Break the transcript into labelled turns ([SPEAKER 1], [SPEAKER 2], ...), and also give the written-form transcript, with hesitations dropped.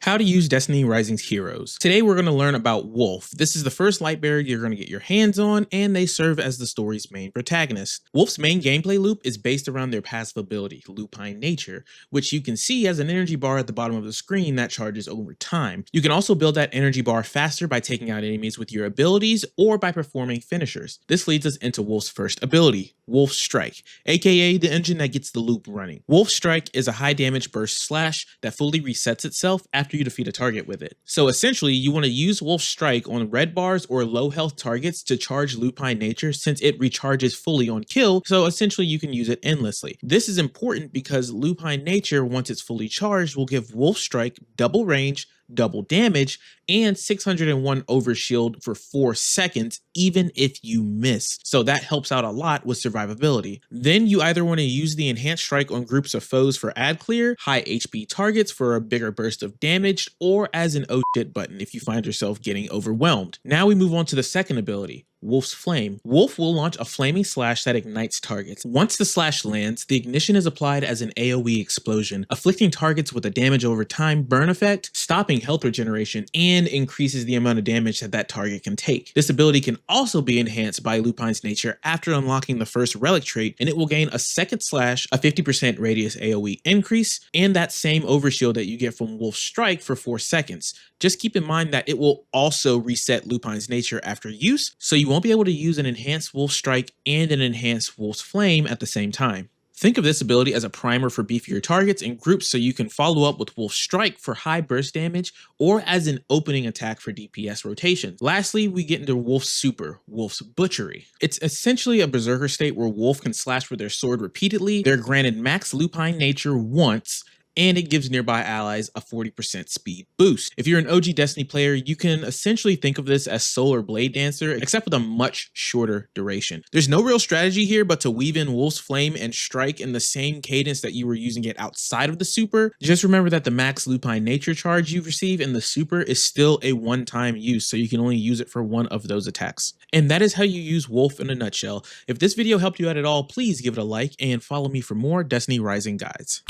[SPEAKER 1] How to use Destiny Rising's heroes. Today we're going to learn about Wolf. This is the first light bearer you're going to get your hands on, and they serve as the story's main protagonist. Wolf's main gameplay loop is based around their passive ability, Lupine Nature, which you can see as an energy bar at the bottom of the screen that charges over time. You can also build that energy bar faster by taking out enemies with your abilities or by performing finishers. This leads us into Wolf's first ability, Wolf Strike, aka the engine that gets the loop running. Wolf Strike is a high damage burst slash that fully resets itself after you defeat a target with it. So essentially, you want to use Wolf Strike on red bars or low health targets to charge Lupine Nature since it recharges fully on kill, so essentially you can use it endlessly. This is important because Lupine Nature, once it's fully charged, will give Wolf Strike double range, double damage, and 601 overshield for 4 seconds, even if you miss. So that helps out a lot with survivability. Then you either want to use the enhanced strike on groups of foes for ad clear, high HP targets for a bigger burst of damage, or as an oh shit button if you find yourself getting overwhelmed. Now we move on to the second ability, Wolf's Flame. Wolf will launch a flaming slash that ignites targets. Once the slash lands, the ignition is applied as an AoE explosion, afflicting targets with a damage over time burn effect, stopping health regeneration, and increases the amount of damage that that target can take. This ability can also be enhanced by Lupine's Nature after unlocking the first relic trait, and it will gain a second slash, a 50% radius AoE increase, and that same overshield that you get from Wolf Strike for 4 seconds. Just keep in mind that it will also reset Lupine's Nature after use, so you won't be able to use an enhanced Wolf Strike and an enhanced Wolf's Flame at the same time. Think of this ability as a primer for beefier targets and groups so you can follow up with Wolf Strike for high burst damage or as an opening attack for DPS rotation. Lastly, we get into Wolf's Super, Wolf's Butchery. It's essentially a berserker state where Wolf can slash with their sword repeatedly. They're granted max Lupine Nature once, and it gives nearby allies a 40% speed boost. If you're an OG Destiny player, you can essentially think of this as Solar Blade Dancer, except with a much shorter duration. There's no real strategy here but to weave in Wolf's Flame and Strike in the same cadence that you were using it outside of the Super. Just remember that the max Lupine Nature charge you receive in the Super is still a one-time use, so you can only use it for one of those attacks. And that is how you use Wolf in a nutshell. If this video helped you out at all, please give it a like and follow me for more Destiny Rising guides.